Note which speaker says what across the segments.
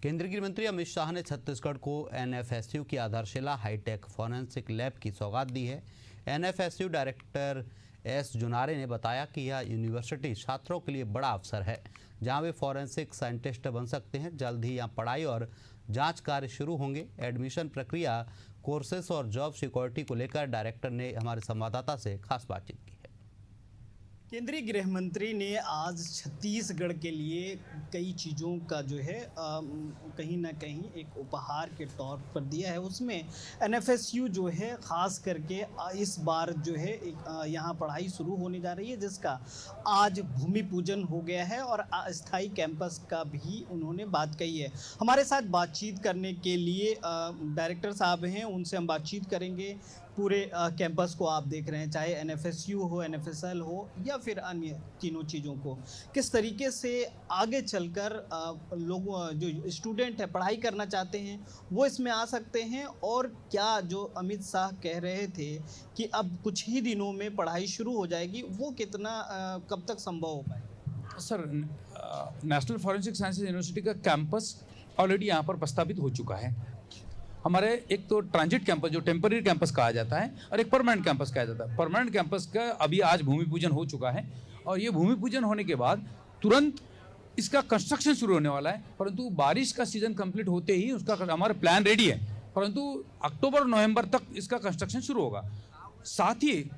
Speaker 1: केंद्रीय गृह मंत्री अमित शाह ने छत्तीसगढ़ को एनएफएसयू की आधारशिला हाईटेक फॉरेंसिक लैब की सौगात दी है। एनएफएसयू डायरेक्टर एस जुनारे ने बताया कि यह यूनिवर्सिटी छात्रों के लिए बड़ा अवसर है, जहां वे फॉरेंसिक साइंटिस्ट बन सकते हैं। जल्द ही यहां पढ़ाई और जांच कार्य शुरू होंगे। एडमिशन प्रक्रिया, कोर्सेस और जॉब सिक्योरिटी को लेकर डायरेक्टर ने हमारे संवाददाता से खास बातचीत की है।
Speaker 2: केंद्रीय गृह मंत्री ने आज छत्तीसगढ़ के लिए कई चीज़ों का जो है कहीं ना कहीं एक उपहार के तौर पर दिया है। उसमें एनएफएसयू जो है ख़ास करके इस बार जो है यहाँ पढ़ाई शुरू होने जा रही है, जिसका आज भूमि पूजन हो गया है और अस्थायी कैंपस का भी उन्होंने बात कही है। हमारे साथ बातचीत करने के लिए डायरेक्टर साहब हैं, उनसे हम बातचीत करेंगे। पूरे कैंपस को आप देख रहे हैं, चाहे एनएफएसयू हो, एनएफएसएल हो या फिर अन्य तीनों चीज़ों को, किस तरीके से आगे चलकर लोग जो स्टूडेंट है पढ़ाई करना चाहते हैं वो इसमें आ सकते हैं, और क्या जो अमित शाह कह रहे थे कि अब कुछ ही दिनों में पढ़ाई शुरू हो जाएगी, वो कितना कब तक संभव हो पाएगा?
Speaker 3: Sir, national forensic sciences university का कैंपस ऑलरेडी यहाँ पर प्रस्तावित हो चुका है। हमारे एक तो ट्रांजिट कैंपस जो टेम्पररी कैंपस कहा जाता है और एक परमानेंट कैंपस कहा जाता है। परमानेंट कैंपस का अभी आज भूमि पूजन हो चुका है और ये भूमि पूजन होने के बाद तुरंत इसका कंस्ट्रक्शन शुरू होने वाला है, परंतु बारिश का सीजन कंप्लीट होते ही उसका हमारा प्लान रेडी है, परंतु अक्टूबर नवंबर तक इसका कंस्ट्रक्शन शुरू होगा। साथ ही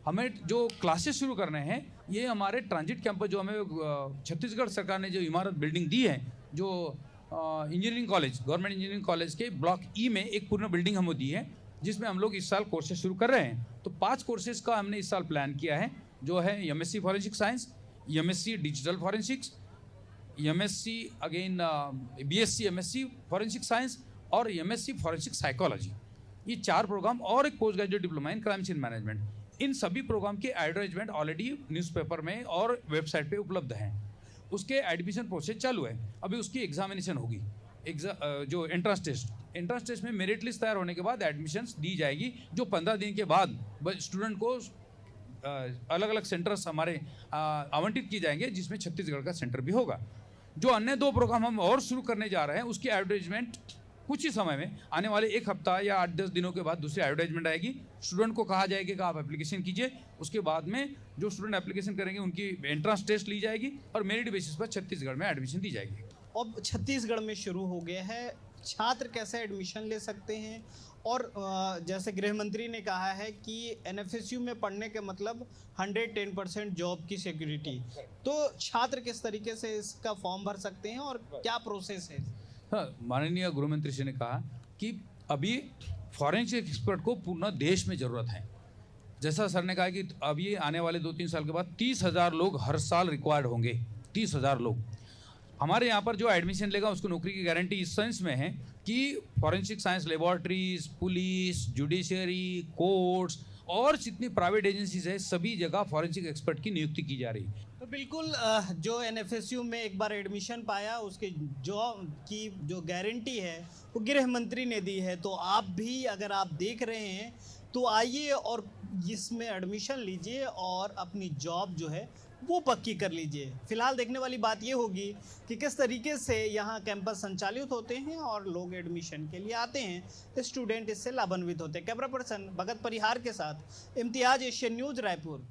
Speaker 3: हमें जो क्लासेस शुरू करने हैं, ये हमारे ट्रांजिट कैंपस जो हमें छत्तीसगढ़ सरकार ने जो इमारत बिल्डिंग दी है, जो engineering college, government engineering college के ब्लॉक ई में एक पूर्ण बिल्डिंग हमें दी है, जिसमें हम लोग इस साल कोर्सेज शुरू कर रहे हैं। तो 5 कोर्सेज का हमने इस साल प्लान किया है, जो है MSc forensic science, MSc digital forensics, MSc again BSc MSc forensic science और एमएससी फॉरेंसिक साइकोलॉजी। ये 4 प्रोग्राम और एक post graduate diploma in crime scene management. इन सभी प्रोग्राम के एडवर्टाइजमेंट ऑलरेडी न्यूज़पेपर में और वेबसाइट पे उपलब्ध हैं। उसके एडमिशन प्रोसेस चालू है। अभी उसकी एग्जामिनेशन होगी, जो एंट्रेंस टेस्ट में मेरिट लिस्ट तैयार होने के बाद एडमिशन्स दी जाएगी, जो 15 दिन के बाद स्टूडेंट को अलग अलग सेंटर्स हमारे आवंटित किए जाएंगे, जिसमें छत्तीसगढ़ का सेंटर भी होगा। जो अन्य 2 प्रोग्राम हम और शुरू करने जा रहे हैं, उसकी एडवर्टाइजमेंट कुछ ही समय में, आने वाले 1 हफ्ता या 8-10 दिनों के बाद दूसरी एडवर्टाइजमेंट आएगी। स्टूडेंट को कहा जाएगा कि आप एप्लीकेशन कीजिए। उसके बाद में जो स्टूडेंट एप्लीकेशन करेंगे उनकी एंट्रेंस टेस्ट ली जाएगी और मेरिट बेसिस पर छत्तीसगढ़ में एडमिशन दी जाएगी।
Speaker 2: अब छत्तीसगढ़ में शुरू हो गया है, छात्र कैसे एडमिशन ले सकते हैं? और जैसे गृह मंत्री ने कहा है कि एनएफएसयू में पढ़ने के मतलब 110% जॉब की सिक्योरिटी, तो छात्र किस तरीके से इसका फॉर्म भर सकते हैं और क्या प्रोसेस है?
Speaker 3: हाँ, माननीय गृह मंत्री जी ने कहा कि अभी फॉरेंसिक एक्सपर्ट को पूर्ण देश में ज़रूरत है। जैसा सर ने कहा कि अभी आने वाले 2-3 साल के बाद 30,000 लोग हर साल रिक्वायर्ड होंगे। 30,000 लोग हमारे यहाँ पर जो एडमिशन लेगा उसको नौकरी की गारंटी इस सेंस में है कि forensic science laboratories, police, judiciary, courts और जितनी प्राइवेट एजेंसीज है, सभी जगह फॉरेंसिक एक्सपर्ट की नियुक्ति की जा रही है।
Speaker 2: तो बिल्कुल जो एनएफएसयू में एक बार एडमिशन पाया, उसके जॉब की जो गारंटी है वो गृह मंत्री ने दी है। तो आप भी अगर आप देख रहे हैं तो आइए और इसमें एडमिशन लीजिए और अपनी जॉब जो है वो पक्की कर लीजिए। फिलहाल देखने वाली बात ये होगी कि किस तरीके से यहाँ कैंपस संचालित होते हैं और लोग एडमिशन के लिए आते हैं, स्टूडेंट इससे लाभान्वित होते हैं। कैमरा पर्सन भगत परिहार के साथ इम्तियाज, एशियन न्यूज़, रायपुर।